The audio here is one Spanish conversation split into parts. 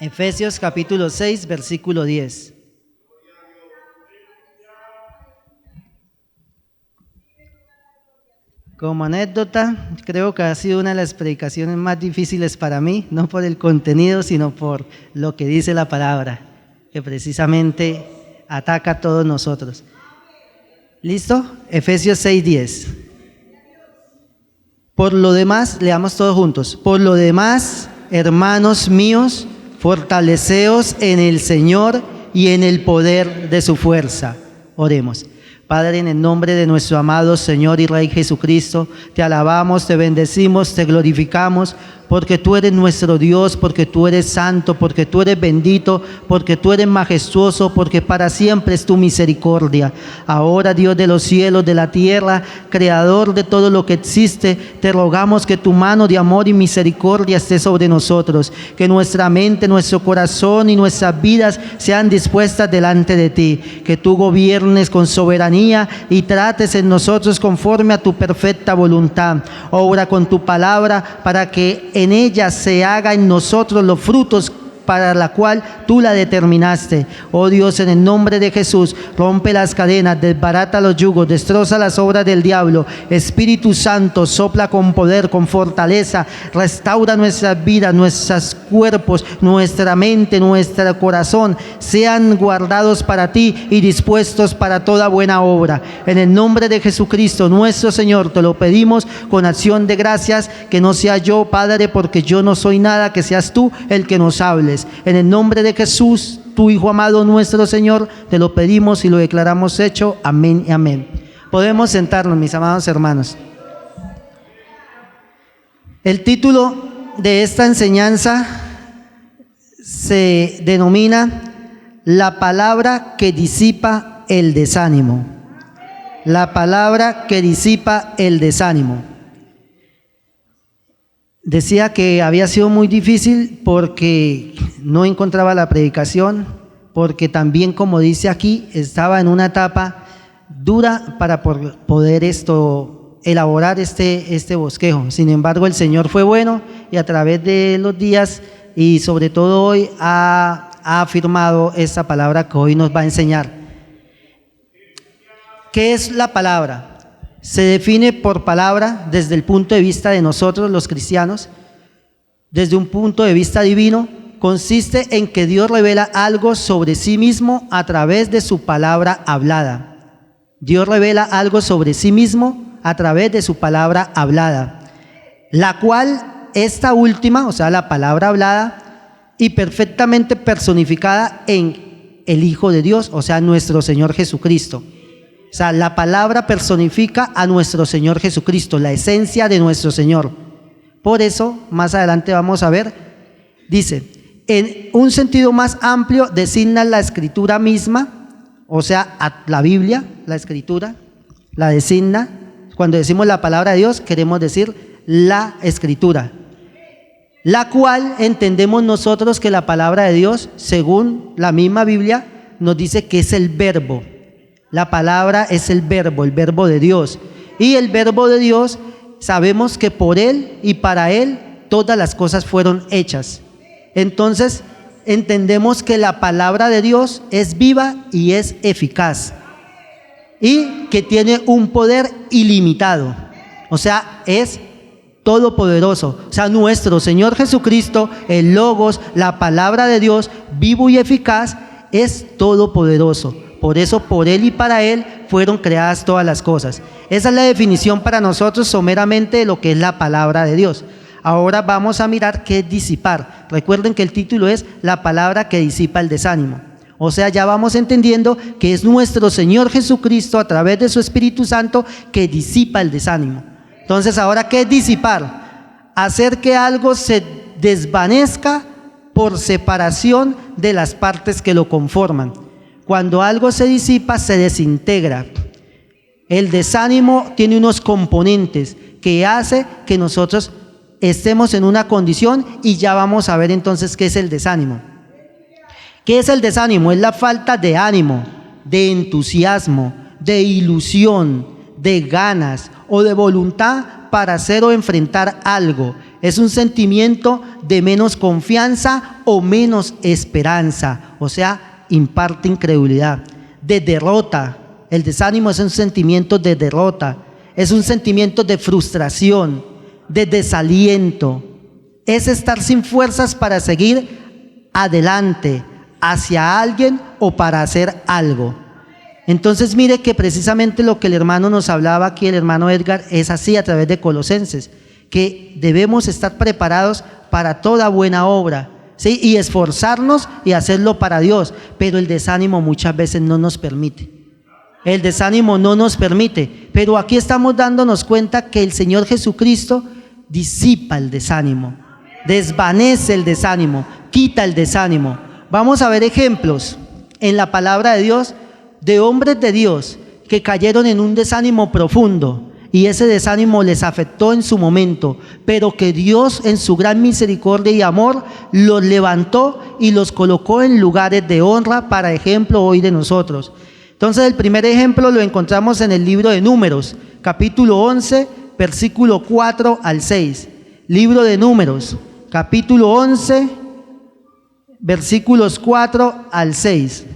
Efesios capítulo 6, versículo 10. Como anécdota, creo que ha sido una de las predicaciones más difíciles para mí, no por el contenido, sino por lo que dice la palabra, que precisamente ataca a todos nosotros. ¿Listo? Efesios 6, 10. Por lo demás, leamos todos juntos. Por lo demás, hermanos míos, fortaleceos en el Señor y en el poder de su fuerza. Oremos. Padre, en el nombre de nuestro amado Señor y Rey Jesucristo, te alabamos, te bendecimos, te glorificamos, porque tú eres nuestro Dios, porque tú eres santo, porque tú eres bendito, porque tú eres majestuoso, porque para siempre es tu misericordia. Ahora, Dios de los cielos, de la tierra, creador de todo lo que existe, te rogamos que tu mano de amor y misericordia esté sobre nosotros, que nuestra mente, nuestro corazón y nuestras vidas sean dispuestas delante de ti, que tú gobiernes con soberanía y trates en nosotros conforme a tu perfecta voluntad. Obra con tu palabra para que en ella se haga en nosotros los frutos para la cual tú la determinaste. Oh Dios, en el nombre de Jesús, rompe las cadenas, desbarata los yugos, destroza las obras del diablo. Espíritu Santo, sopla con poder, con fortaleza, restaura nuestras vidas, nuestros cuerpos, nuestra mente, nuestro corazón, sean guardados para ti y dispuestos para toda buena obra. En el nombre de Jesucristo, nuestro Señor, te lo pedimos con acción de gracias, que no sea yo, Padre, porque yo no soy nada, que seas tú el que nos hables. En el nombre de Jesús, tu Hijo amado, nuestro Señor, te lo pedimos y lo declaramos hecho. Amén y amén. Podemos sentarnos, mis amados hermanos. El título de esta enseñanza se denomina La palabra que disipa el desánimo. La palabra que disipa el desánimo. Decía que había sido muy difícil porque no encontraba la predicación, porque también, como dice aquí, estaba en una etapa dura para poder elaborar este bosquejo. Sin embargo, el Señor fue bueno y a través de los días y sobre todo hoy ha afirmado esta palabra que hoy nos va a enseñar. ¿Qué es la palabra? Se define por palabra desde el punto de vista de nosotros los cristianos, desde un punto de vista divino, consiste en que Dios revela algo sobre sí mismo a través de su palabra hablada. Dios revela algo sobre sí mismo a través de su palabra hablada, la cual, esta última, o sea, la palabra hablada y perfectamente personificada en el Hijo de Dios, o sea, nuestro Señor Jesucristo. O sea, la palabra personifica a nuestro Señor Jesucristo, la esencia de nuestro Señor. Por eso, más adelante vamos a ver, dice, en un sentido más amplio designa la Escritura misma, o sea, a la Biblia, la Escritura, la designa. Cuando decimos la palabra de Dios, queremos decir la Escritura, la cual entendemos nosotros que la palabra de Dios, según la misma Biblia, nos dice que es el verbo. La palabra es el verbo de Dios. Y el verbo de Dios, sabemos que por Él y para Él todas las cosas fueron hechas. Entonces, entendemos que la palabra de Dios es viva y es eficaz. Y que tiene un poder ilimitado. O sea, es todopoderoso. O sea, nuestro Señor Jesucristo, el Logos, la palabra de Dios, vivo y eficaz, es todopoderoso. Por eso, por Él y para Él fueron creadas todas las cosas. Esa es la definición para nosotros someramente de lo que es la palabra de Dios. Ahora vamos a mirar qué es disipar. Recuerden que el título es La palabra que disipa el desánimo. O sea, ya vamos entendiendo que es nuestro Señor Jesucristo a través de su Espíritu Santo que disipa el desánimo. Entonces, ahora, ¿qué es disipar? Hacer que algo se desvanezca por separación de las partes que lo conforman. Cuando algo se disipa, se desintegra. El desánimo tiene unos componentes que hace que nosotros estemos en una condición y ya vamos a ver entonces qué es el desánimo. ¿Qué es el desánimo? Es la falta de ánimo, de entusiasmo, de ilusión, de ganas o de voluntad para hacer o enfrentar algo. Es un sentimiento de menos confianza o menos esperanza, o sea, imparte incredulidad. De derrota. El desánimo es un sentimiento de derrota, es un sentimiento de frustración, de desaliento. Es estar sin fuerzas para seguir adelante, hacia alguien o para hacer algo. Entonces mire que precisamente lo que el hermano nos hablaba aquí, el hermano Edgar, es así a través de Colosenses, que debemos estar preparados para toda buena obra, ¿sí? Y esforzarnos y hacerlo para Dios, pero el desánimo muchas veces no nos permite. El desánimo no nos permite, pero aquí estamos dándonos cuenta que el Señor Jesucristo disipa el desánimo, desvanece el desánimo, quita el desánimo. Vamos a ver ejemplos en la palabra de Dios de hombres de Dios que cayeron en un desánimo profundo y ese desánimo les afectó en su momento, pero que Dios en su gran misericordia y amor los levantó y los colocó en lugares de honra para ejemplo hoy de nosotros. Entonces el primer ejemplo lo encontramos en el libro de Números, capítulo 11, versículo 4 al 6. Libro de Números, capítulo 11, versículos 4 al 6.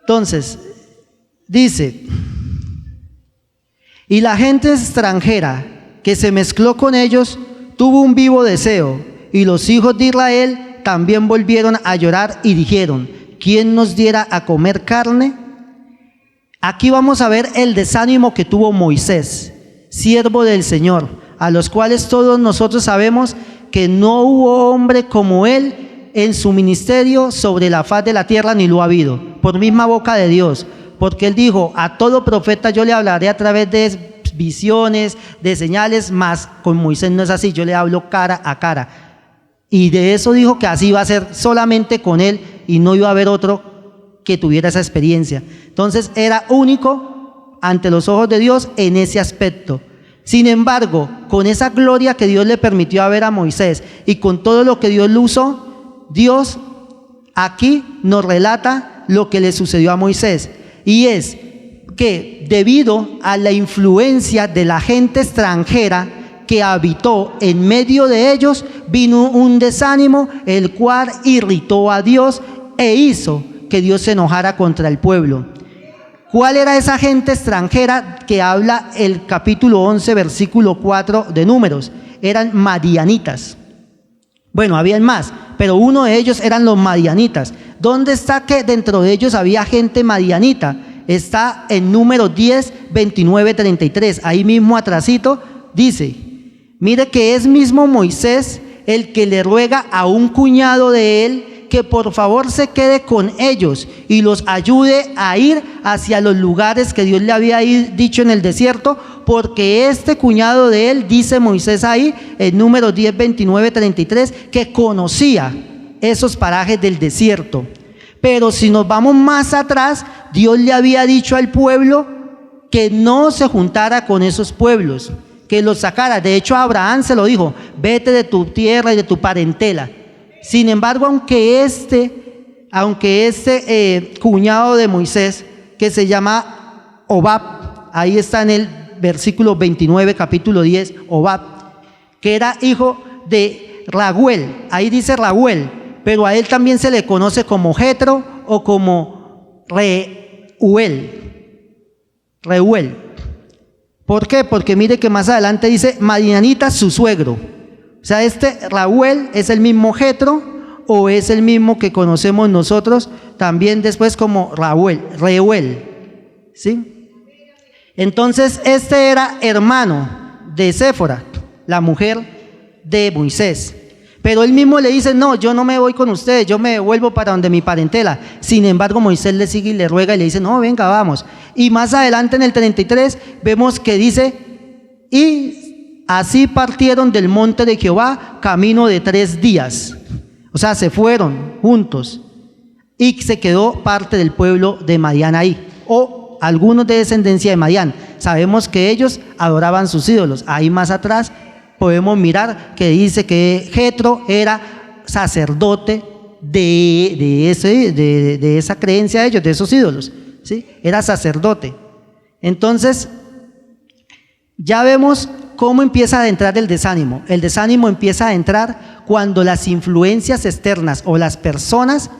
Entonces, dice: y la gente extranjera que se mezcló con ellos tuvo un vivo deseo, y los hijos de Israel también volvieron a llorar y dijeron: ¿quién nos diera a comer carne? Aquí vamos a ver el desánimo que tuvo Moisés, siervo del Señor, a los cuales todos nosotros sabemos que no hubo hombre como él en su ministerio sobre la faz de la tierra, ni lo ha habido, por misma boca de Dios, porque él dijo: a todo profeta yo le hablaré a través de visiones, de señales, mas con Moisés no es así, yo le hablo cara a cara. Y de eso dijo que así iba a ser solamente con él y no iba a haber otro que tuviera esa experiencia. Entonces era único ante los ojos de Dios en ese aspecto. Sin embargo, con esa gloria que Dios le permitió ver a Moisés y con todo lo que Dios le usó, Dios aquí nos relata lo que le sucedió a Moisés, y es que debido a la influencia de la gente extranjera que habitó en medio de ellos, vino un desánimo, el cual irritó a Dios e hizo que Dios se enojara contra el pueblo. ¿Cuál era esa gente extranjera que habla el capítulo 11, versículo 4 de Números? Eran madianitas. Bueno, habían más, pero uno de ellos eran los madianitas. ¿Dónde está que dentro de ellos había gente madianita? Está en Números 10, 29, 33. Ahí mismo atrasito dice: mire que es mismo Moisés el que le ruega a un cuñado de él que por favor se quede con ellos y los ayude a ir hacia los lugares que Dios le había dicho en el desierto, porque este cuñado de él, dice Moisés ahí en Números 10, 29, 33, que conocía esos parajes del desierto. Pero si nos vamos más atrás, Dios le había dicho al pueblo que no se juntara con esos pueblos, que los sacara. De hecho, a Abraham se lo dijo: vete de tu tierra y de tu parentela. Sin embargo, aunque este cuñado de Moisés, que se llama Hobab, ahí está en el versículo 29, capítulo 10, Hobab, que era hijo de Raguel, ahí dice Raguel, pero a él también se le conoce como Jetro o como Reuel. ¿Por qué? Porque mire que más adelante dice Madianita su suegro. O sea, este Reuel es el mismo Jetro o es el mismo que conocemos nosotros también después como Reuel, ¿sí? Entonces este era hermano de Séfora, la mujer de Moisés. Pero él mismo le dice: no, yo no me voy con ustedes, yo me vuelvo para donde mi parentela. Sin embargo, Moisés le sigue y le ruega y le dice: no, venga, vamos. Y más adelante en el 33 vemos que dice: y así partieron del monte de Jehová camino de 3 días. O sea, se fueron juntos y se quedó parte del pueblo de Madián ahí, o algunos de descendencia de Madián. Sabemos que ellos adoraban sus ídolos. Ahí más atrás podemos mirar que dice que Jetro era sacerdote de esa creencia de ellos, de esos ídolos, ¿sí? Era sacerdote. Entonces, Ya vemos cómo empieza a entrar el desánimo. El desánimo empieza a entrar cuando las influencias externas o las personas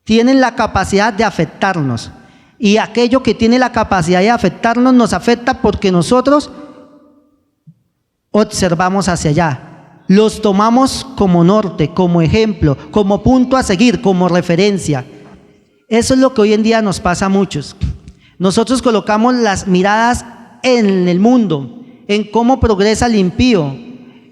tienen la capacidad de afectarnos. Y aquello que tiene la capacidad de afectarnos nos afecta porque nosotros observamos hacia allá. Los tomamos como norte, como ejemplo, como punto a seguir, como referencia. Eso es lo que hoy en día nos pasa a muchos. Nosotros colocamos las miradas en el mundo, en cómo progresa el impío,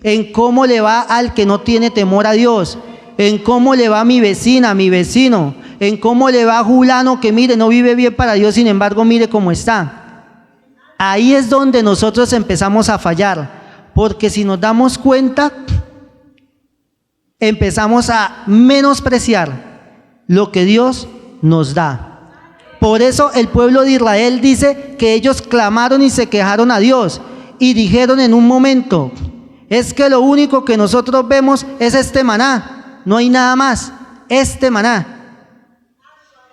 en cómo le va al que no tiene temor a Dios, en cómo le va a mi vecina, a mi vecino, en cómo le va a Julano que mire, no vive bien para Dios, sin embargo mire cómo está. Ahí es donde nosotros empezamos a fallar, porque si nos damos cuenta, empezamos a menospreciar lo que Dios nos da. Por eso el pueblo de Israel dice que ellos clamaron y se quejaron a Dios y dijeron en un momento, es que lo único que nosotros vemos es este maná, no hay nada más, este maná.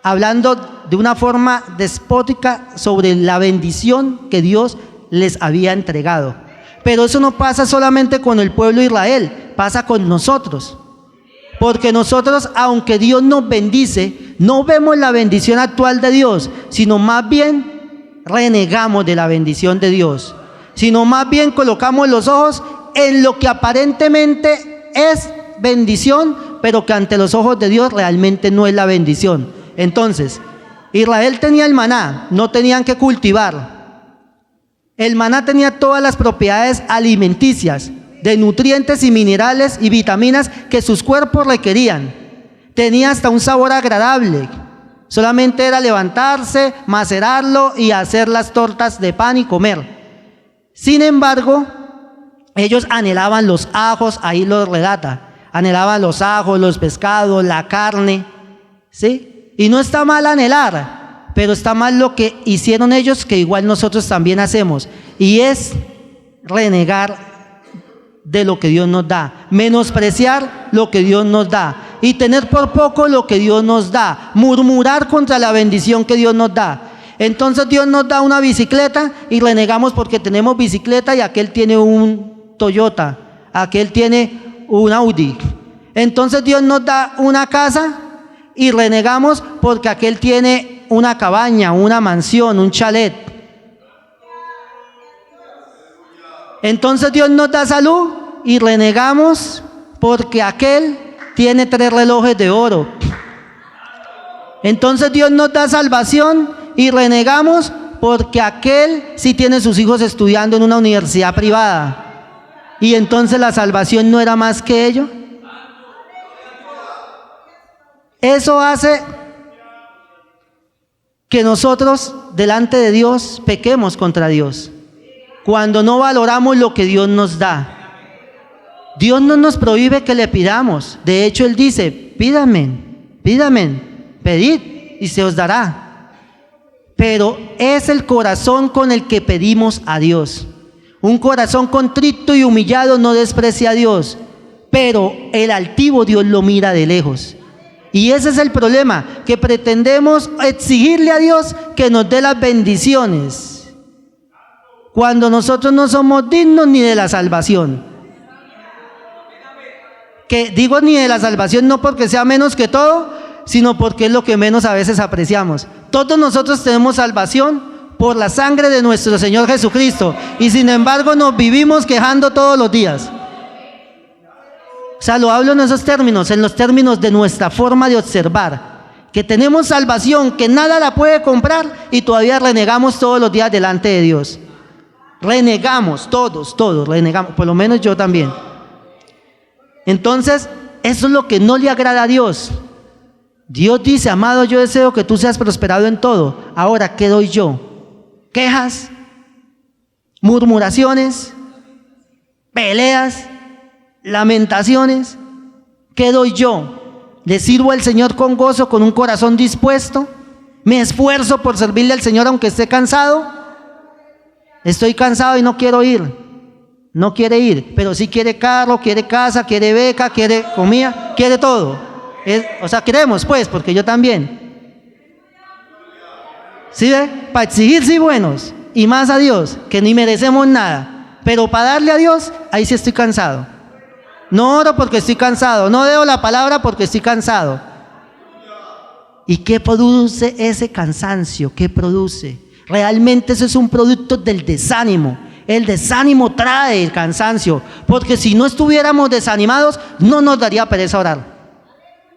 Hablando de una forma despótica sobre la bendición que Dios les había entregado. Pero eso no pasa solamente con el pueblo de Israel, pasa con nosotros. Porque nosotros, aunque Dios nos bendice, no vemos la bendición actual de Dios, sino más bien renegamos de la bendición de Dios. Sino más bien colocamos los ojos en lo que aparentemente es bendición, pero que ante los ojos de Dios realmente no es la bendición. Entonces, Israel tenía el maná, no tenían que cultivar. El maná tenía todas las propiedades alimenticias, de nutrientes y minerales y vitaminas que sus cuerpos requerían. Tenía hasta un sabor agradable. Solamente era levantarse, macerarlo y hacer las tortas de pan y comer. Sin embargo, ellos anhelaban los ajos, ahí lo relata. Anhelaban los ajos, los pescados, la carne, ¿sí? Y no está mal anhelar, pero está mal lo que hicieron ellos, que igual nosotros también hacemos, y es renegar de lo que Dios nos da, menospreciar lo que Dios nos da y tener por poco lo que Dios nos da, murmurar contra la bendición que Dios nos da. Entonces Dios nos da una bicicleta y renegamos porque tenemos bicicleta y aquel tiene un Toyota, aquel tiene un Audi. Entonces Dios nos da una casa y renegamos porque aquel tiene una cabaña, una mansión, un chalet. Entonces Dios nos da salud y renegamos porque aquel tiene 3 relojes de oro. Entonces Dios nos da salvación y renegamos porque aquel sí tiene sus hijos estudiando en una universidad privada. Y entonces la salvación no era más que ello. Eso hace que nosotros delante de Dios pequemos contra Dios. Cuando no valoramos lo que Dios nos da. Dios no nos prohíbe que le pidamos. De hecho, Él dice, pídame, pedid y se os dará. Pero es el corazón con el que pedimos a Dios. Un corazón contrito y humillado no desprecia a Dios, pero el altivo Dios lo mira de lejos. Y ese es el problema, que pretendemos exigirle a Dios que nos dé las bendiciones, cuando nosotros no somos dignos ni de la salvación. Que digo ni de la salvación no porque sea menos que todo, sino porque es lo que menos a veces apreciamos. Todos nosotros tenemos salvación por la sangre de nuestro Señor Jesucristo, y sin embargo nos vivimos quejando todos los días. O sea, lo hablo en esos términos, en los términos de nuestra forma de observar, que tenemos salvación, que nada la puede comprar, y todavía renegamos todos los días delante de Dios. Renegamos, todos renegamos, por lo menos yo también. Entonces, eso es lo que no le agrada a Dios. Dios dice, amado, yo deseo que tú seas prosperado en todo. Ahora, ¿qué doy yo? Quejas, murmuraciones, peleas, lamentaciones. ¿Qué doy yo? ¿Le sirvo al Señor con gozo, con un corazón dispuesto? ¿Me esfuerzo por servirle al Señor aunque esté cansado? Estoy cansado y no quiero ir. No quiere ir, pero sí quiere carro, quiere casa, quiere beca, quiere comida, quiere todo. O sea, queremos pues, porque yo también. ¿Sí ve? Para exigir sí buenos, y más a Dios, que ni merecemos nada. Pero para darle a Dios, ahí sí estoy cansado. No oro porque estoy cansado, no leo la palabra porque estoy cansado. ¿Y qué produce ese cansancio? ¿Qué produce? Realmente eso es un producto del desánimo. El desánimo trae el cansancio, porque si no estuviéramos desanimados, no nos daría pereza orar.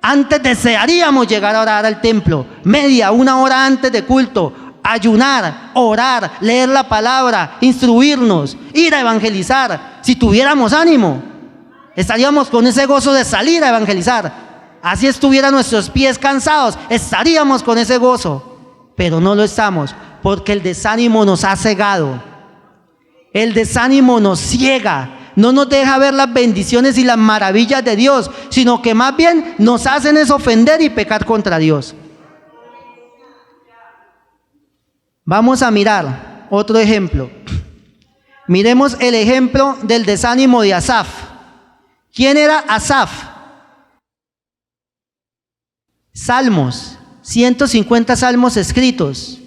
Antes desearíamos llegar a orar al templo, una hora antes de culto, ayunar, orar, leer la palabra, instruirnos, ir a evangelizar. Si tuviéramos ánimo, estaríamos con ese gozo de salir a evangelizar. Así estuvieran nuestros pies cansados, estaríamos con ese gozo, pero no lo estamos, porque el desánimo nos ha cegado. El desánimo nos ciega, no nos deja ver las bendiciones y las maravillas de Dios, sino que más bien nos hacen es ofender y pecar contra Dios. Vamos a mirar otro ejemplo. Miremos el ejemplo del desánimo de Asaf. ¿Quién era Asaf? Salmos, 150 salmos escritos,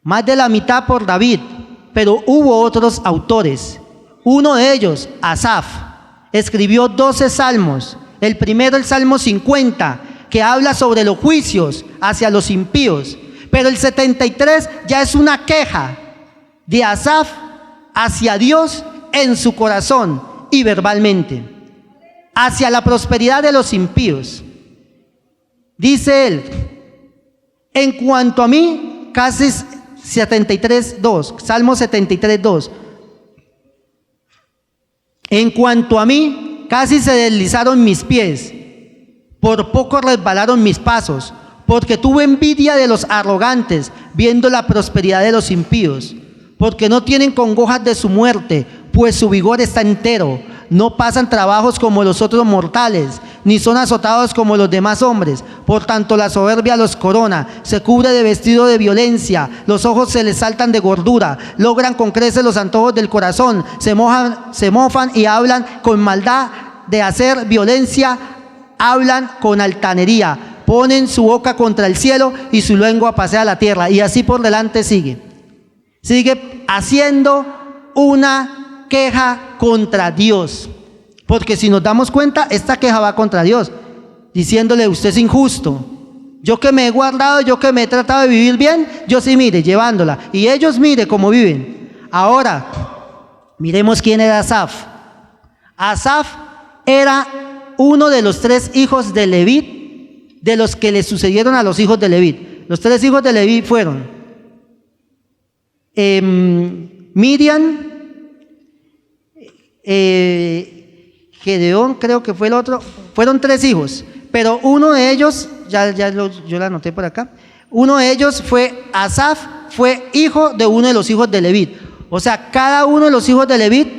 más de la mitad por David, pero hubo otros autores. Uno de ellos, Asaf, escribió 12 salmos. El primero, el Salmo 50, que habla sobre los juicios hacia los impíos. Pero el 73 ya es una queja de Asaf hacia Dios en su corazón y verbalmente, hacia la prosperidad de los impíos. Dice él, en cuanto a mí, casi 73:2, Salmo 73:2. En cuanto a mí, casi se deslizaron mis pies, por poco resbalaron mis pasos, porque tuve envidia de los arrogantes, viendo la prosperidad de los impíos, porque no tienen congojas de su muerte, pues su vigor está entero. No pasan trabajos como los otros mortales, ni son azotados como los demás hombres. Por tanto, la soberbia los corona, se cubre de vestido de violencia, los ojos se les saltan de gordura, logran con creces los antojos del corazón, se mofan y hablan con maldad de hacer violencia, hablan con altanería, ponen su boca contra el cielo y su lengua pasea la tierra. Y así por delante sigue haciendo una queja contra Dios, porque si nos damos cuenta, esta queja va contra Dios, diciéndole: usted es injusto, yo que me he guardado, yo que me he tratado de vivir bien, yo sí, mire, llevándola, y ellos mire cómo viven. Ahora, miremos quién era Asaf. Asaf era uno de los 3 hijos de Leví, de los que le sucedieron a los hijos de Leví. Los 3 hijos de Leví fueron Miriam, Gedeón, creo que fue el otro. Fueron 3 hijos, pero uno de ellos, yo la anoté por acá, uno de ellos fue Asaf, fue hijo de uno de los hijos de Leví. O sea, cada uno de los hijos de Leví,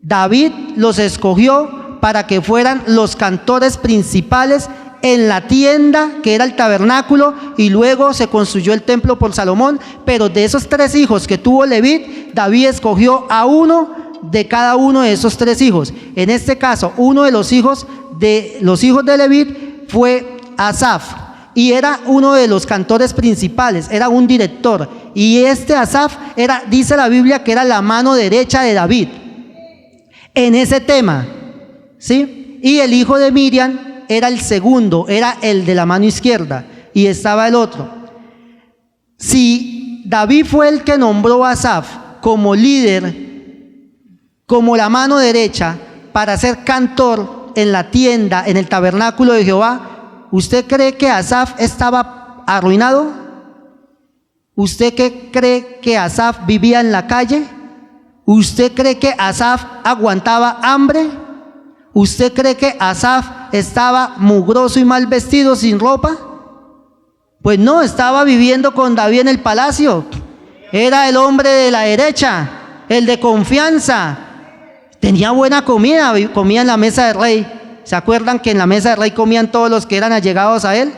David los escogió para que fueran los cantores principales en la tienda que era el tabernáculo, y luego se construyó el templo por Salomón. Pero de esos 3 hijos que tuvo Leví, David escogió a uno de cada uno de esos 3 hijos. En este caso, uno de los hijos de Leví fue Asaf, y era uno de los cantores principales, era un director. Y este Asaf era, dice la Biblia, que era la mano derecha de David en ese tema, ¿sí? Y el hijo de Miriam era el segundo, era el de la mano izquierda, y estaba el otro. Si David fue el que nombró a Asaf como líder, como la mano derecha, para ser cantor en la tienda, en el tabernáculo de Jehová, ¿usted cree que Asaf estaba arruinado? ¿Usted cree que Asaf vivía en la calle? ¿Usted cree que Asaf aguantaba hambre? ¿Usted cree que Asaf estaba mugroso y mal vestido, sin ropa? Pues no, estaba viviendo con David en el palacio. Era el hombre de la derecha, el de confianza. Tenía buena comida, comía en la mesa del rey. ¿Se acuerdan que en la mesa del rey comían todos los que eran allegados a él?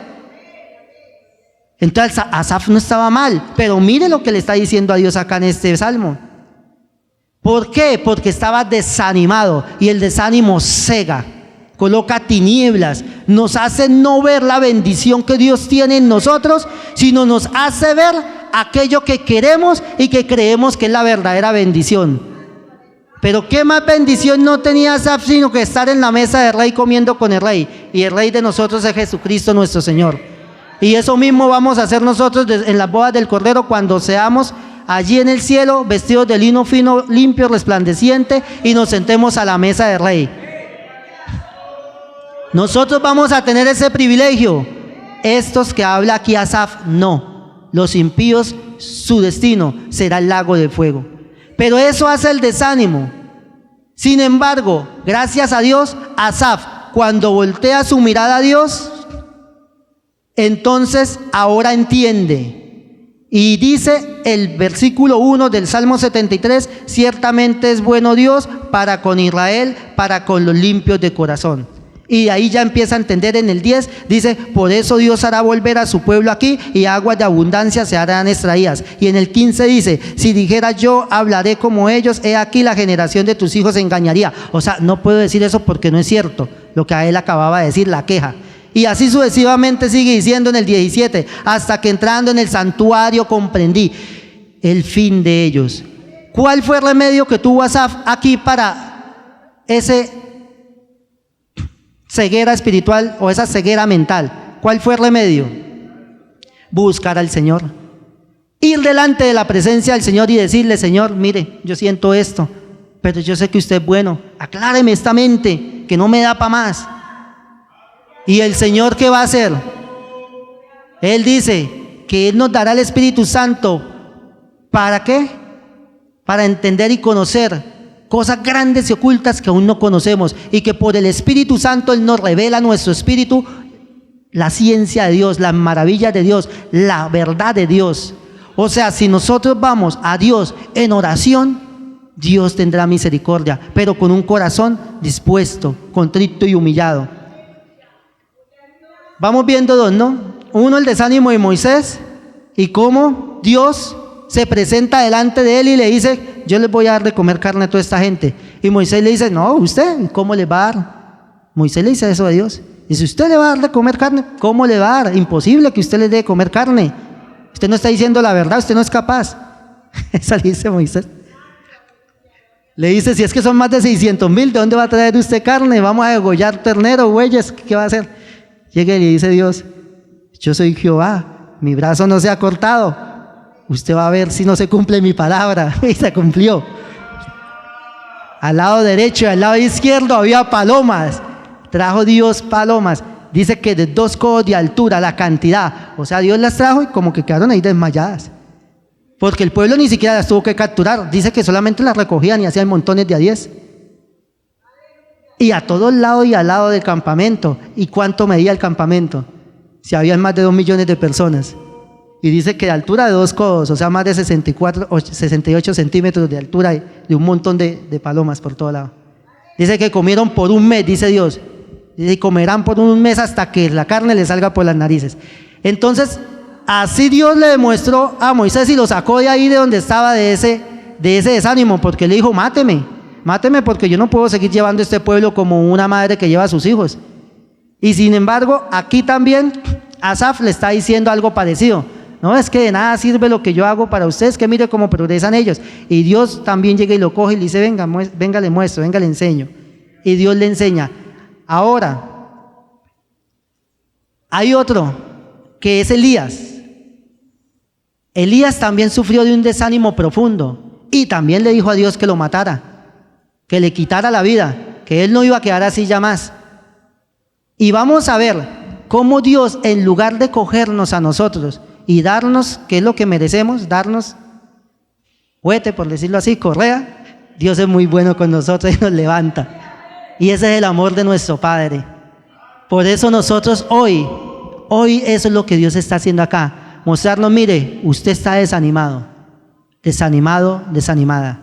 Entonces Asaf no estaba mal, pero mire lo que le está diciendo a Dios acá en este salmo. ¿Por qué? Porque estaba desanimado, y el desánimo cega, coloca tinieblas, nos hace no ver la bendición que Dios tiene en nosotros, sino nos hace ver aquello que queremos y que creemos que es la verdadera bendición. Pero qué más bendición no tenía Asaf sino que estar en la mesa del rey comiendo con el rey. Y el rey de nosotros es Jesucristo nuestro Señor. Y eso mismo vamos a hacer nosotros en las bodas del Cordero cuando seamos allí en el cielo, vestidos de lino fino, limpio, resplandeciente, y nos sentemos a la mesa del rey. Nosotros vamos a tener ese privilegio. Estos que habla aquí Asaf, no. Los impíos, su destino será el lago de fuego. Pero eso hace el desánimo. Sin embargo, gracias a Dios, Asaf, cuando voltea su mirada a Dios, entonces ahora entiende. Y dice el versículo 1 del Salmo 73, ciertamente es bueno Dios para con Israel, para con los limpios de corazón. Y de ahí ya empieza a entender en el 10, dice, por eso Dios hará volver a su pueblo aquí y aguas de abundancia se harán extraídas. Y en el 15 dice, si dijera yo hablaré como ellos, he aquí la generación de tus hijos se engañaría. O sea, no puedo decir eso porque no es cierto lo que a él acababa de decir, la queja. Y así sucesivamente sigue diciendo en el 17, hasta que entrando en el santuario comprendí el fin de ellos. ¿Cuál fue el remedio que tuvo Asaf aquí para ese ceguera espiritual o esa ceguera mental? ¿Cuál fue el remedio? Buscar al Señor. Ir delante de la presencia del Señor y decirle, Señor, mire, yo siento esto, pero yo sé que usted es bueno. Acláreme esta mente, que no me da para más. ¿Y el Señor qué va a hacer? Él dice que Él nos dará el Espíritu Santo. ¿Para qué? Para entender y conocer cosas grandes y ocultas que aún no conocemos, y que por el Espíritu Santo Él nos revela a nuestro espíritu la ciencia de Dios, las maravillas de Dios, la verdad de Dios. O sea, si nosotros vamos a Dios en oración, Dios tendrá misericordia, pero con un corazón dispuesto, contrito y humillado. Vamos viendo dos, ¿no? Uno, el desánimo de Moisés y cómo Dios se presenta delante de él y le dice, yo les voy a dar de comer carne a toda esta gente. Y Moisés le dice, no, usted, ¿cómo le va a dar? Moisés le dice eso a Dios. Dice, ¿usted le va a dar de comer carne? ¿Cómo le va a dar? Imposible que usted le dé de comer carne. Usted no está diciendo la verdad, usted no es capaz. Eso le dice Moisés. Le dice, si es que son más de 600,000, ¿de dónde va a traer usted carne? Vamos a degollar ternero, bueyes, ¿qué va a hacer? Llega y le dice Dios, yo soy Jehová, mi brazo no se ha cortado. Usted va a ver si no se cumple mi palabra. Y se cumplió. Al lado derecho y al lado izquierdo había palomas. Trajo Dios palomas. Dice que de 2 codos de altura la cantidad. O sea, Dios las trajo y como que quedaron ahí desmayadas. Porque el pueblo ni siquiera las tuvo que capturar. Dice que solamente las recogían y hacían montones de a 10. Y a todos lados y al lado del campamento. ¿Y cuánto medía el campamento? Si habían más de 2 millones de personas. Y dice que de altura de 2 codos, o sea, más de 64 o 68 centímetros de altura, de un montón de palomas por todo lado. Dice que comieron por 1 mes, dice Dios. Dice, y comerán por 1 mes hasta que la carne les salga por las narices. Entonces, así Dios le demostró a Moisés y lo sacó de ahí de donde estaba, de ese desánimo, porque le dijo, máteme porque yo no puedo seguir llevando este pueblo como una madre que lleva a sus hijos. Y sin embargo, aquí también Asaf le está diciendo algo parecido. No, es que de nada sirve lo que yo hago para ustedes, que mire cómo progresan ellos. Y Dios también llega y lo coge y le dice, venga le muestro, venga le enseño. Y Dios le enseña. Ahora, hay otro, que es Elías. Elías también sufrió de un desánimo profundo y también le dijo a Dios que lo matara, que le quitara la vida, que él no iba a quedar así ya más. Y vamos a ver cómo Dios, en lugar de cogernos a nosotros y darnos, que es lo que merecemos, darnos juguete, por decirlo así, correa, Dios es muy bueno con nosotros y nos levanta. Y ese es el amor de nuestro Padre. Por eso nosotros hoy eso es lo que Dios está haciendo acá. Mostrarnos, mire, usted está desanimado, desanimada.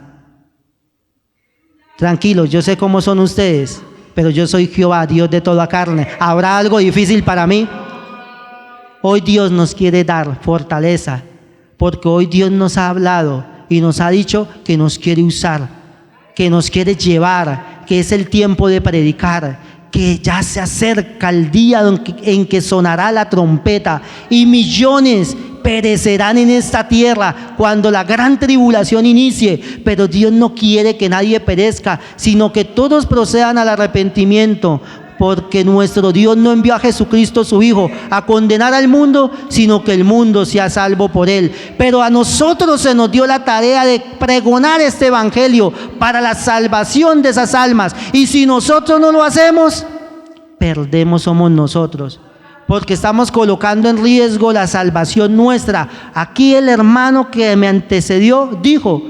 Tranquilos, yo sé cómo son ustedes, pero yo soy Jehová, Dios de toda carne. ¿Habrá algo difícil para mí? Hoy Dios nos quiere dar fortaleza, porque hoy Dios nos ha hablado y nos ha dicho que nos quiere usar, que nos quiere llevar, que es el tiempo de predicar, que ya se acerca el día en que sonará la trompeta y millones perecerán en esta tierra cuando la gran tribulación inicie. Pero Dios no quiere que nadie perezca, sino que todos procedan al arrepentimiento, porque nuestro Dios no envió a Jesucristo su Hijo a condenar al mundo, sino que el mundo sea salvo por él. Pero a nosotros se nos dio la tarea de pregonar este evangelio para la salvación de esas almas, y si nosotros no lo hacemos, perdemos somos nosotros, porque estamos colocando en riesgo la salvación nuestra. Aquí el hermano que me antecedió dijo: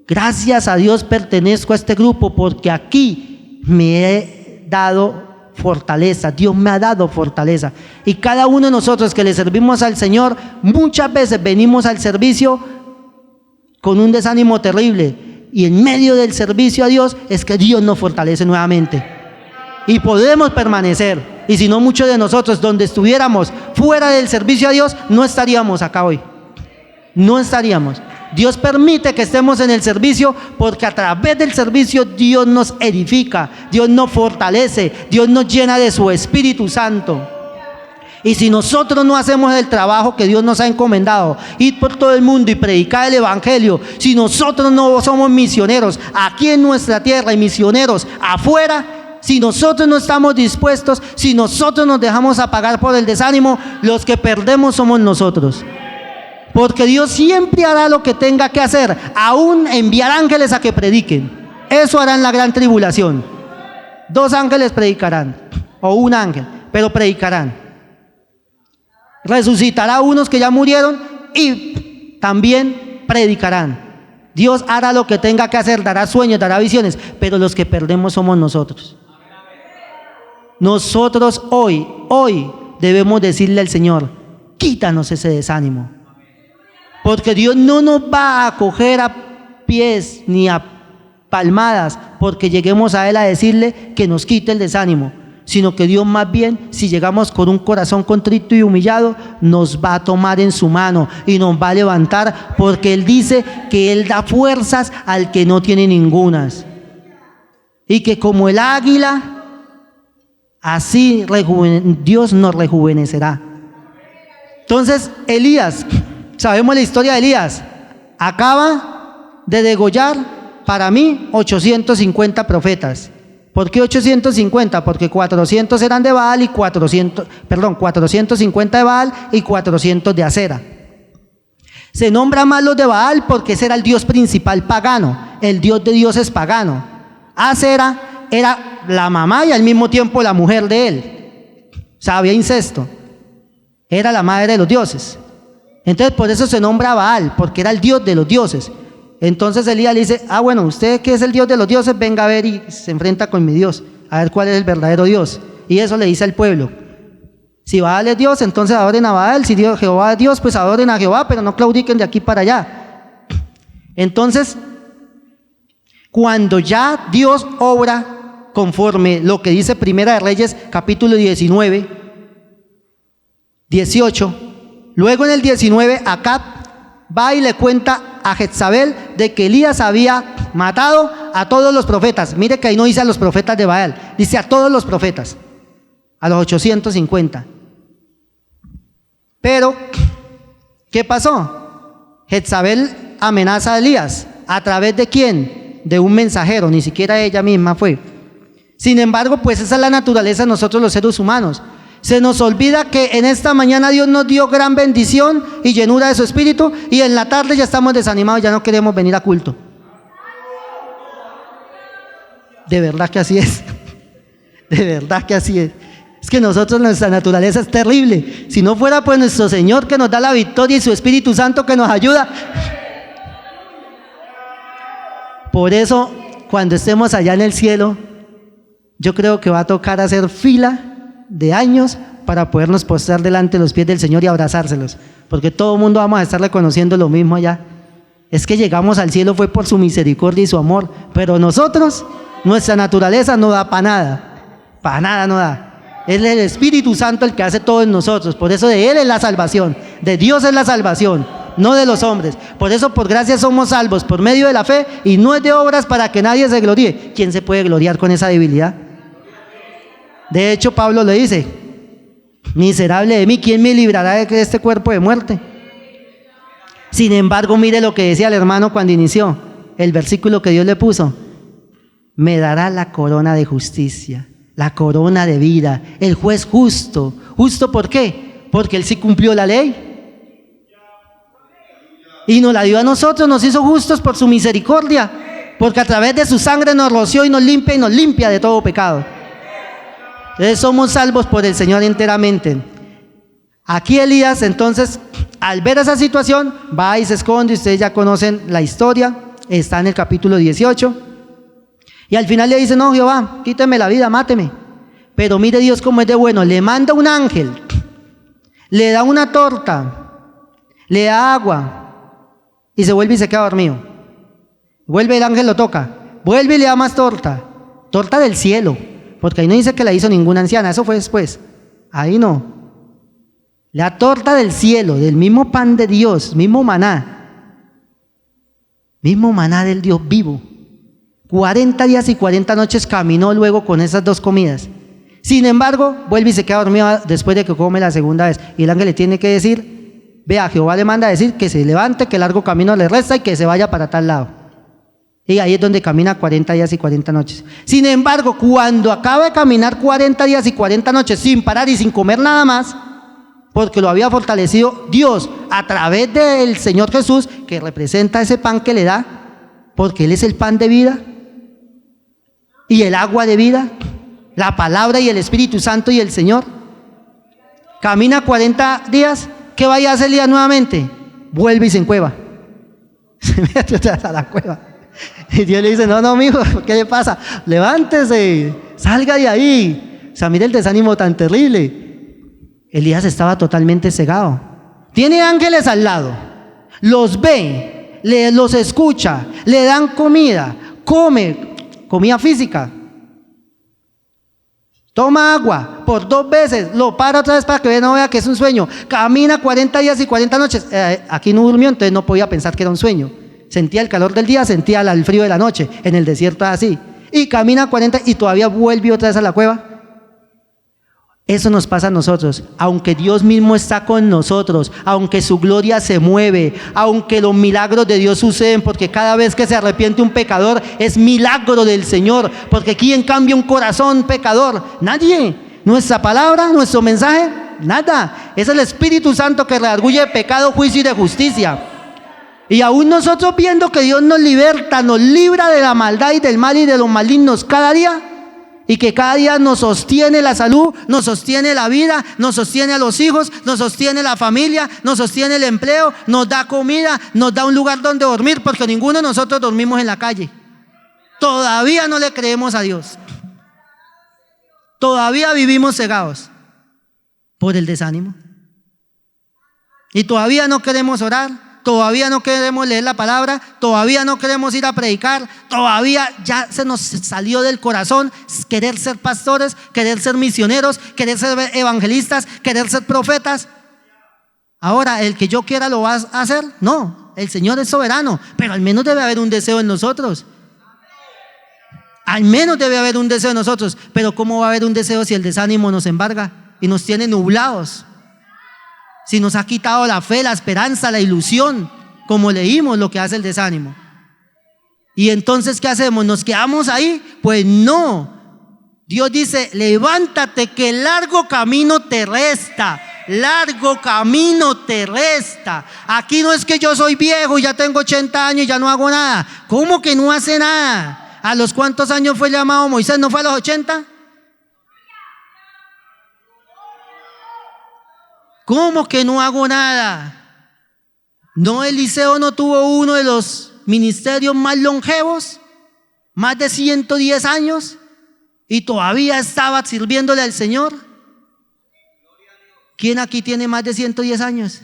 gracias a Dios pertenezco a este grupo, porque aquí me he dado fortaleza, Dios me ha dado fortaleza. Y cada uno de nosotros que le servimos al Señor, muchas veces venimos al servicio con un desánimo terrible, y en medio del servicio a Dios es que Dios nos fortalece nuevamente y podemos permanecer. Y si no, muchos de nosotros, donde estuviéramos fuera del servicio a Dios, no estaríamos acá hoy, no estaríamos. Dios permite que estemos en el servicio, porque a través del servicio Dios nos edifica, Dios nos fortalece, Dios nos llena de su Espíritu Santo. Y si nosotros no hacemos el trabajo que Dios nos ha encomendado, ir por todo el mundo y predicar el evangelio, si nosotros no somos misioneros aquí en nuestra tierra y misioneros afuera, si nosotros no estamos dispuestos, si nosotros nos dejamos apagar por el desánimo, los que perdemos somos nosotros. Porque Dios siempre hará lo que tenga que hacer, aún enviar ángeles a que prediquen. Eso hará en la gran tribulación. 2 ángeles predicarán, o un ángel, pero predicarán. Resucitará a unos que ya murieron y también predicarán. Dios hará lo que tenga que hacer, dará sueños, dará visiones, pero los que perdemos somos nosotros. Nosotros hoy debemos decirle al Señor: quítanos ese desánimo. Porque Dios no nos va a coger a pies ni a palmadas porque lleguemos a Él a decirle que nos quite el desánimo, sino que Dios más bien, si llegamos con un corazón contrito y humillado, nos va a tomar en su mano y nos va a levantar, porque Él dice que Él da fuerzas al que no tiene ningunas, y que como el águila, así Dios nos rejuvenecerá. Entonces Elías, sabemos la historia de Elías, acaba de degollar, para mí, 850 profetas. ¿Por qué 850? Porque 400 eran de Baal y 450 de Baal y 400 de Acera. Se nombra más los de Baal porque ese era el dios principal pagano, el dios de dioses pagano. Acera era la mamá y al mismo tiempo la mujer de él. O sea, había incesto. Era la madre de los dioses. Entonces por eso se nombra Baal, porque era el dios de los dioses. Entonces Elías le dice: bueno, usted que es el dios de los dioses, venga a ver y se enfrenta con mi Dios, a ver cuál es el verdadero Dios. Y eso le dice al pueblo: si Baal es Dios, entonces adoren a Baal; si Jehová es Dios, pues adoren a Jehová, pero no claudiquen de aquí para allá. Entonces, cuando ya Dios obra conforme lo que dice Primera de Reyes, capítulo 19, 18, luego en el 19, Acab va y le cuenta a Jezabel de que Elías había matado a todos los profetas. Mire que ahí no dice a los profetas de Baal, dice a todos los profetas, a los 850. Pero, ¿qué pasó? Jezabel amenaza a Elías. ¿A través de quién? De un mensajero, ni siquiera ella misma fue. Sin embargo, pues esa es la naturaleza de nosotros los seres humanos. Se nos olvida que en esta mañana Dios nos dio gran bendición y llenura de su espíritu, y en la tarde ya estamos desanimados, ya no queremos venir a culto. De verdad que así es. De verdad que así es. Es que nosotros, nuestra naturaleza es terrible. Si no fuera pues nuestro Señor que nos da la victoria y su Espíritu Santo que nos ayuda. Por eso, cuando estemos allá en el cielo, yo creo que va a tocar hacer fila de años para podernos postrar delante de los pies del Señor y abrazárselos, porque todo el mundo vamos a estar reconociendo lo mismo allá. Es que llegamos al cielo fue por su misericordia y su amor, pero nosotros, nuestra naturaleza no da para nada no da. Es el Espíritu Santo el que hace todo en nosotros. Por eso de Él es la salvación, de Dios es la salvación, no de los hombres. Por eso por gracia somos salvos por medio de la fe, y no es de obras para que nadie se gloríe. ¿Quién se puede gloriar con esa debilidad? De hecho, Pablo le dice: miserable de mí, ¿quién me librará de este cuerpo de muerte? Sin embargo, mire lo que decía el hermano cuando inició, el versículo que Dios le puso: me dará la corona de justicia, la corona de vida, el juez justo. ¿Justo por qué? Porque Él sí cumplió la ley. Y nos la dio a nosotros, nos hizo justos por su misericordia, porque a través de su sangre nos roció y nos limpia de todo pecado. Entonces somos salvos por el Señor enteramente. Aquí Elías, entonces, al ver esa situación, va y se esconde. Ustedes ya conocen la historia, está en el capítulo 18. Y al final le dice: no, Jehová, quíteme la vida, máteme. Pero mire Dios cómo es de bueno, le manda un ángel, le da una torta, le da agua, y se vuelve y se queda dormido. Vuelve el ángel, lo toca, vuelve y le da más torta, torta del cielo, porque ahí no dice que la hizo ninguna anciana, eso fue después, ahí no. La torta del cielo, del mismo pan de Dios, mismo maná del Dios vivo. 40 días y 40 noches caminó luego con esas dos comidas. Sin embargo, vuelve y se queda dormido después de que come la segunda vez. Y el ángel le tiene que decir: vea, Jehová le manda a decir que se levante, que largo camino le resta y que se vaya para tal lado. Y ahí es donde camina 40 días y 40 noches. Sin embargo, cuando acaba de caminar 40 días y 40 noches sin parar y sin comer nada más, porque lo había fortalecido Dios a través del Señor Jesús, que representa ese pan que le da, porque Él es el pan de vida y el agua de vida, la palabra y el Espíritu Santo y el Señor. Camina 40 días, ¿qué vaya a hacer Elías nuevamente? Vuelve y se encueva. Se mete otra vez a la cueva. Y Dios le dice: no, mijo, ¿qué le pasa? Levántese, salga de ahí. O sea, mire el desánimo tan terrible. Elías estaba totalmente cegado. Tiene ángeles al lado, los ve, los escucha, le dan comida, come, comida física, toma agua por 2 veces, lo para otra vez para que no vea que es un sueño, camina 40 días y 40 noches, aquí no durmió, entonces no podía pensar que era un sueño, sentía el calor del día, sentía el frío de la noche, en el desierto así, y camina 40 y todavía vuelve otra vez a la cueva. Eso nos pasa a nosotros, aunque Dios mismo está con nosotros, aunque su gloria se mueve, aunque los milagros de Dios suceden, porque cada vez que se arrepiente un pecador es milagro del Señor, porque ¿quién cambia un corazón pecador? Nadie. Nuestra palabra, nuestro mensaje, nada. Es el Espíritu Santo que redarguye de pecado, juicio y de justicia. Y aún nosotros viendo que Dios nos liberta, nos libra de la maldad y del mal y de los malignos cada día, y que cada día nos sostiene la salud, nos sostiene la vida, nos sostiene a los hijos, nos sostiene la familia, nos sostiene el empleo, nos da comida, nos da un lugar donde dormir, porque ninguno de nosotros dormimos en la calle. Todavía no le creemos a Dios. Todavía vivimos cegados por el desánimo. Y todavía no queremos orar. Todavía no queremos leer la palabra, todavía no queremos ir a predicar, todavía ya se nos salió del corazón querer ser pastores, querer ser misioneros, querer ser evangelistas, querer ser profetas. Ahora, el que yo quiera lo va a hacer. No, el Señor es soberano, pero al menos debe haber un deseo en nosotros. Al menos debe haber un deseo en nosotros. Pero ¿cómo va a haber un deseo si el desánimo nos embarga y nos tiene nublados? Si nos ha quitado la fe, la esperanza, la ilusión, como leímos lo que hace el desánimo. Y entonces, ¿qué hacemos? ¿Nos quedamos ahí? Pues no. Dios dice: levántate, que largo camino te resta. Largo camino te resta. Aquí no es que yo soy viejo y ya tengo 80 años y ya no hago nada. ¿Cómo que no hace nada? ¿A los cuántos años fue llamado Moisés? ¿No fue a los 80? ¿Cómo que no hago nada? ¿No Eliseo no tuvo uno de los ministerios más longevos? Más de 110 años. Y todavía estaba sirviéndole al Señor. ¿Quién aquí tiene más de 110 años?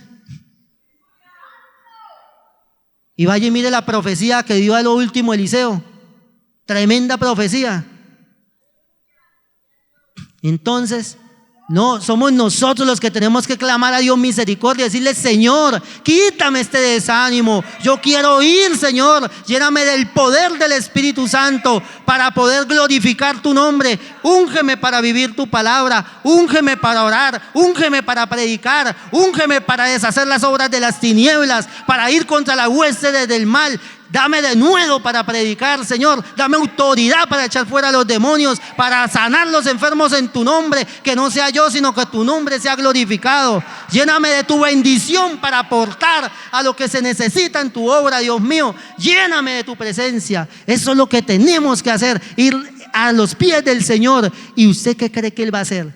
Y vaya y mire la profecía que dio a lo último Eliseo. Tremenda profecía. Entonces, No, somos nosotros los que tenemos que clamar a Dios misericordia, decirle: Señor, quítame este desánimo, yo quiero oír, Señor, lléname del poder del Espíritu Santo para poder glorificar tu nombre. Úngeme para vivir tu palabra, úngeme para orar, úngeme para predicar, úngeme para deshacer las obras de las tinieblas, para ir contra las huestes del mal. Dame de nuevo para predicar, Señor. Dame autoridad para echar fuera a los demonios, para sanar los enfermos en tu nombre. Que no sea yo, sino que tu nombre sea glorificado. Lléname de tu bendición para aportar a lo que se necesita en tu obra, Dios mío. Lléname de tu presencia. Eso es lo que tenemos que hacer, ir a los pies del Señor. ¿Y usted qué cree que Él va a hacer?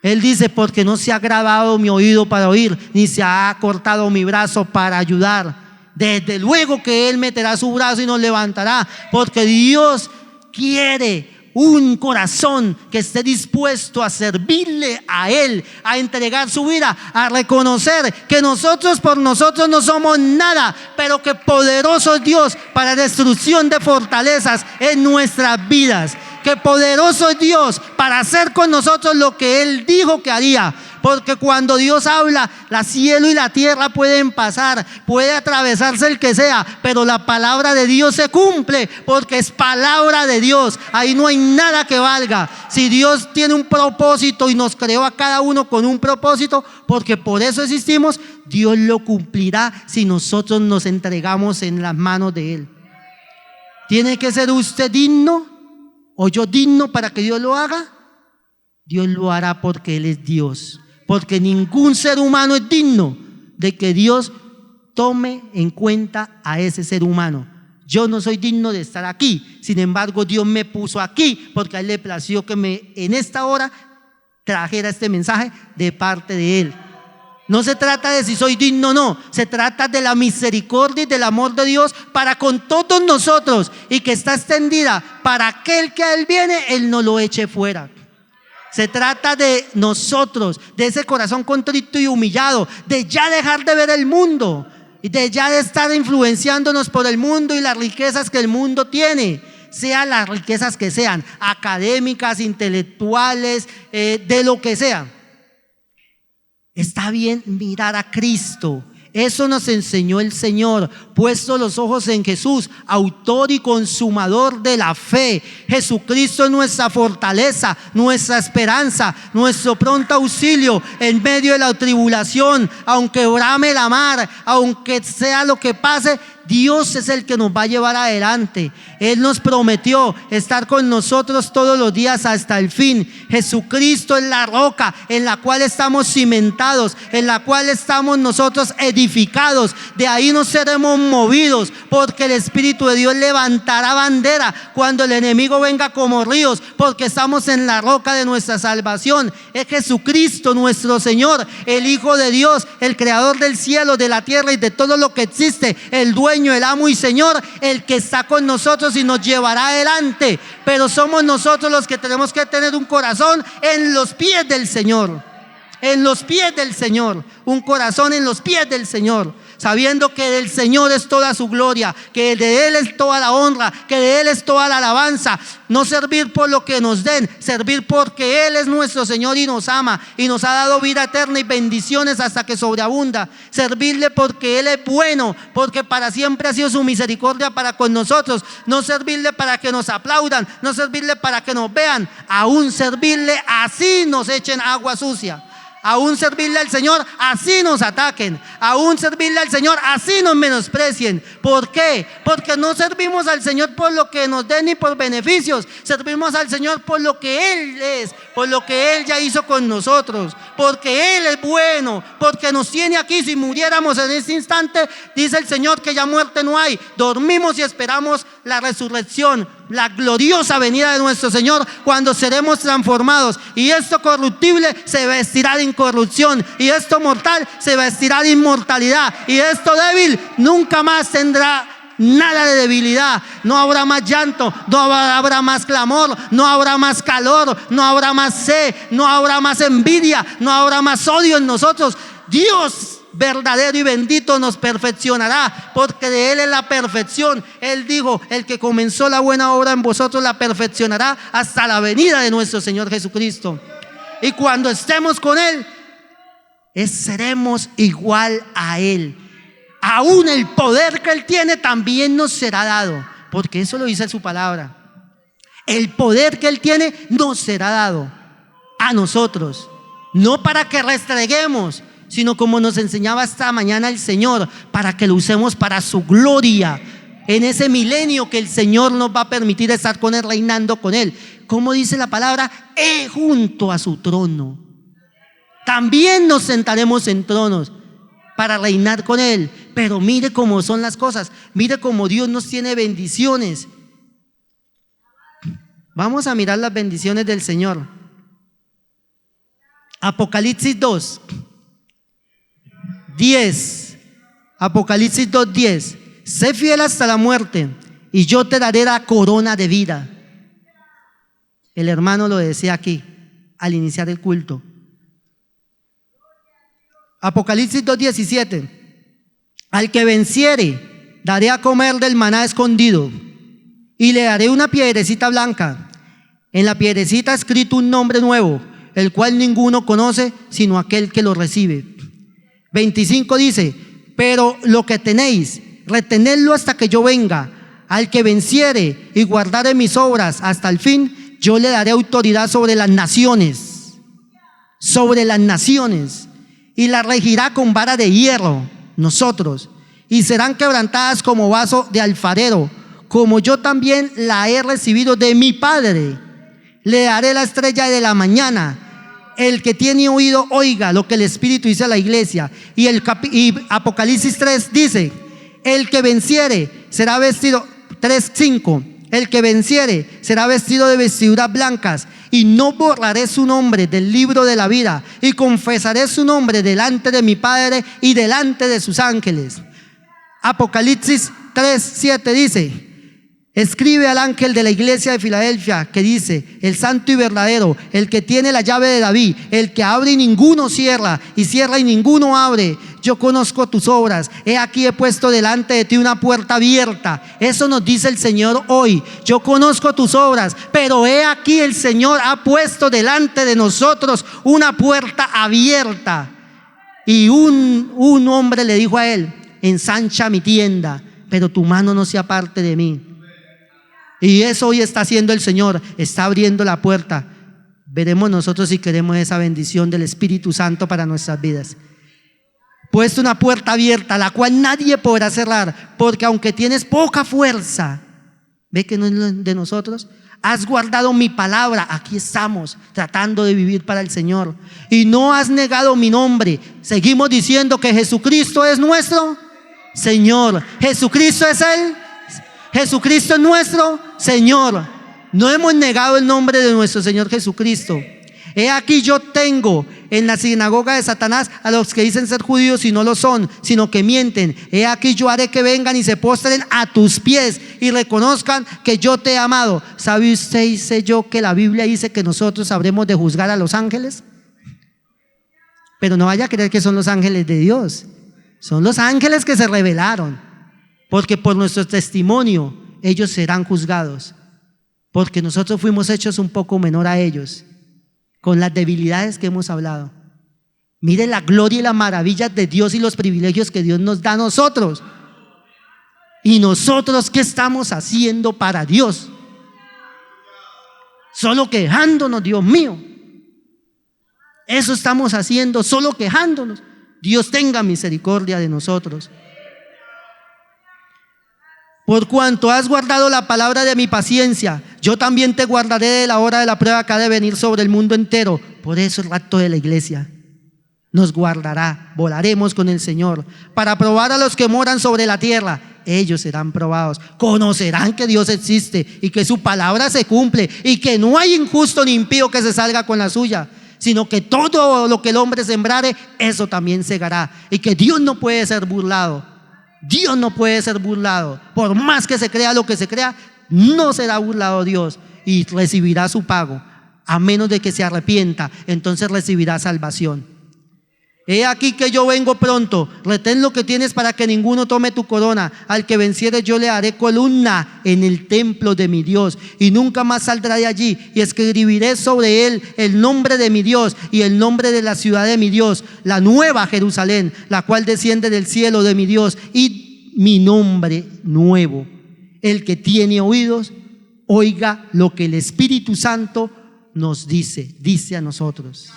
Él dice: porque no se ha grabado mi oído para oír, ni se ha cortado mi brazo para ayudar. Desde luego que Él meterá su brazo y nos levantará, porque Dios quiere un corazón que esté dispuesto a servirle a Él, a entregar su vida, a reconocer que nosotros por nosotros no somos nada, pero que poderoso es Dios para destrucción de fortalezas en nuestras vidas. Que poderoso es Dios para hacer con nosotros lo que Él dijo que haría. Porque cuando Dios habla, el cielo y la tierra pueden pasar, puede atravesarse el que sea, pero la palabra de Dios se cumple, porque es palabra de Dios. Ahí no hay nada que valga. Si Dios tiene un propósito y nos creó a cada uno con un propósito, porque por eso existimos, Dios lo cumplirá si nosotros nos entregamos en las manos de Él. ¿Tiene que ser usted digno o yo digno para que Dios lo haga? Dios lo hará porque Él es Dios. Porque ningún ser humano es digno de que Dios tome en cuenta a ese ser humano. Yo no soy digno de estar aquí. Sin embargo, Dios me puso aquí porque a Él le plació que en esta hora trajera este mensaje de parte de Él. No se trata de si soy digno o no, se trata de la misericordia y del amor de Dios para con todos nosotros, y que está extendida para aquel que a Él viene, Él no lo eche fuera. Se trata de nosotros, de ese corazón contrito y humillado, de ya dejar de ver el mundo y de ya de estar influenciándonos por el mundo y las riquezas que el mundo tiene, sean las riquezas que sean, académicas, intelectuales, de lo que sea. Está bien mirar a Cristo. Eso nos enseñó el Señor, puesto los ojos en Jesús, autor y consumador de la fe. Jesucristo es nuestra fortaleza, nuestra esperanza, nuestro pronto auxilio en medio de la tribulación. Aunque brame la mar, aunque sea lo que pase, Dios es el que nos va a llevar adelante. Él nos prometió estar con nosotros todos los días hasta el fin. Jesucristo es la roca en la cual estamos cimentados, en la cual estamos nosotros edificados. De ahí no seremos movidos, porque el Espíritu de Dios levantará bandera cuando el enemigo venga como ríos, porque estamos en la roca de nuestra salvación. Es Jesucristo nuestro Señor, el Hijo de Dios, el creador del cielo, de la tierra y de todo lo que existe, el dueño, el amo y Señor, el que está con nosotros y nos llevará adelante. Pero somos nosotros los que tenemos que tener un corazón en los pies del Señor. En los pies del Señor, un corazón en los pies del Señor, sabiendo que del Señor es toda su gloria, que de Él es toda la honra, que de Él es toda la alabanza. No servir por lo que nos den, servir porque Él es nuestro Señor y nos ama y nos ha dado vida eterna y bendiciones hasta que sobreabunda. Servirle porque Él es bueno, porque para siempre ha sido su misericordia para con nosotros. No servirle para que nos aplaudan, no servirle para que nos vean, aún servirle así nos echen agua sucia. Aún servirle al Señor, así nos ataquen. Aún servirle al Señor, así nos menosprecien. ¿Por qué? Porque no servimos al Señor por lo que nos den ni por beneficios. Servimos al Señor por lo que Él es, por lo que Él ya hizo con nosotros. Porque Él es bueno, porque nos tiene aquí. Si muriéramos en este instante, dice el Señor que ya muerte no hay. Dormimos y esperamos la resurrección, la gloriosa venida de nuestro Señor, cuando seremos transformados, y esto corruptible se vestirá de incorrupción, y esto mortal se vestirá de inmortalidad, y esto débil nunca más tendrá nada de debilidad. No habrá más llanto, no habrá más clamor, no habrá más calor, no habrá más sed, no habrá más envidia, no habrá más odio en nosotros. Dios verdadero y bendito nos perfeccionará, porque de Él es la perfección. Él dijo: el que comenzó la buena obra en vosotros la perfeccionará hasta la venida de nuestro Señor Jesucristo. Y cuando estemos con Él, seremos igual a Él. Aún el poder que Él tiene también nos será dado, porque eso lo dice su palabra. El poder que Él tiene nos será dado a nosotros, no para que restreguemos, sino como nos enseñaba esta mañana el Señor, para que lo usemos para su gloria, en ese milenio que el Señor nos va a permitir estar con Él, reinando con Él. Como dice la palabra, junto a su trono. También nos sentaremos en tronos para reinar con Él. Pero mire cómo son las cosas, mire cómo Dios nos tiene bendiciones. Vamos a mirar las bendiciones del Señor. Apocalipsis 2, 10. Apocalipsis 2, 10. Sé fiel hasta la muerte y yo te daré la corona de vida. El hermano lo decía aquí al iniciar el culto. Apocalipsis 2, 17. Al que venciere daré a comer del maná escondido y le daré una piedrecita blanca. En la piedrecita escrito un nombre nuevo, el cual ninguno conoce sino aquel que lo recibe. 25 dice: pero lo que tenéis, retenedlo hasta que yo venga. Al que venciere y guardare mis obras hasta el fin, yo le daré autoridad sobre las naciones, y la regirá con vara de hierro, nosotros, y serán quebrantadas como vaso de alfarero, como yo también la he recibido de mi Padre. Le daré la estrella de la mañana. El que tiene oído, oiga lo que el Espíritu dice a la iglesia. Y Apocalipsis 3 dice: el que venciere será vestido, 3:5, el que venciere será vestido de vestiduras blancas, y no borraré su nombre del libro de la vida, y confesaré su nombre delante de mi Padre y delante de sus ángeles. Apocalipsis 3:7 dice: escribe al ángel de la iglesia de Filadelfia, que dice: el santo y verdadero, el que tiene la llave de David, el que abre y ninguno cierra, y cierra y ninguno abre. Yo conozco tus obras, he aquí he puesto delante de ti una puerta abierta. Eso nos dice el Señor hoy. Yo conozco tus obras, pero he aquí el Señor ha puesto delante de nosotros una puerta abierta. Y un hombre le dijo a él: ensancha mi tienda, pero tu mano no se aparte de mí. Y eso hoy está haciendo el Señor, está abriendo la puerta. Veremos nosotros si queremos esa bendición del Espíritu Santo para nuestras vidas. Puesto una puerta abierta, la cual nadie podrá cerrar, porque aunque tienes poca fuerza, ve que no es de nosotros, has guardado mi palabra. Aquí estamos tratando de vivir para el Señor, y no has negado mi nombre. Seguimos diciendo que Jesucristo es nuestro Señor. Jesucristo es Él. Jesucristo es nuestro Señor. No hemos negado el nombre de nuestro Señor Jesucristo. He aquí yo tengo en la sinagoga de Satanás a los que dicen ser judíos y no lo son, sino que mienten. He aquí yo haré que vengan y se postren a tus pies y reconozcan que yo te he amado. ¿Sabe usted y sé yo que la Biblia dice que nosotros habremos de juzgar a los ángeles? Pero no vaya a creer que son los ángeles de Dios. Son los ángeles que se rebelaron, porque por nuestro testimonio ellos serán juzgados, porque nosotros fuimos hechos un poco menor a ellos, con las debilidades que hemos hablado. Mire la gloria y las maravillas de Dios y los privilegios que Dios nos da a nosotros. ¿Y nosotros qué estamos haciendo para Dios? Solo quejándonos, Dios mío. Eso estamos haciendo, solo quejándonos. Dios tenga misericordia de nosotros. Por cuanto has guardado la palabra de mi paciencia, yo también te guardaré de la hora de la prueba que ha de venir sobre el mundo entero. Por eso el rapto de la iglesia nos guardará, volaremos con el Señor, para probar a los que moran sobre la tierra. Ellos serán probados, conocerán que Dios existe y que su palabra se cumple, y que no hay injusto ni impío que se salga con la suya, sino que todo lo que el hombre sembrare, eso también segará, y que Dios no puede ser burlado. Dios no puede ser burlado. Por más que se crea lo que se crea, no será burlado Dios, y recibirá su pago, a menos de que se arrepienta. Entonces recibirá salvación. He aquí que yo vengo pronto, retén lo que tienes para que ninguno tome tu corona. Al que venciere yo le haré columna en el templo de mi Dios, y nunca más saldrá de allí. Y escribiré sobre él el nombre de mi Dios y el nombre de la ciudad de mi Dios, la nueva Jerusalén, la cual desciende del cielo de mi Dios, y mi nombre nuevo. El que tiene oídos, oiga lo que el Espíritu Santo nos dice a nosotros.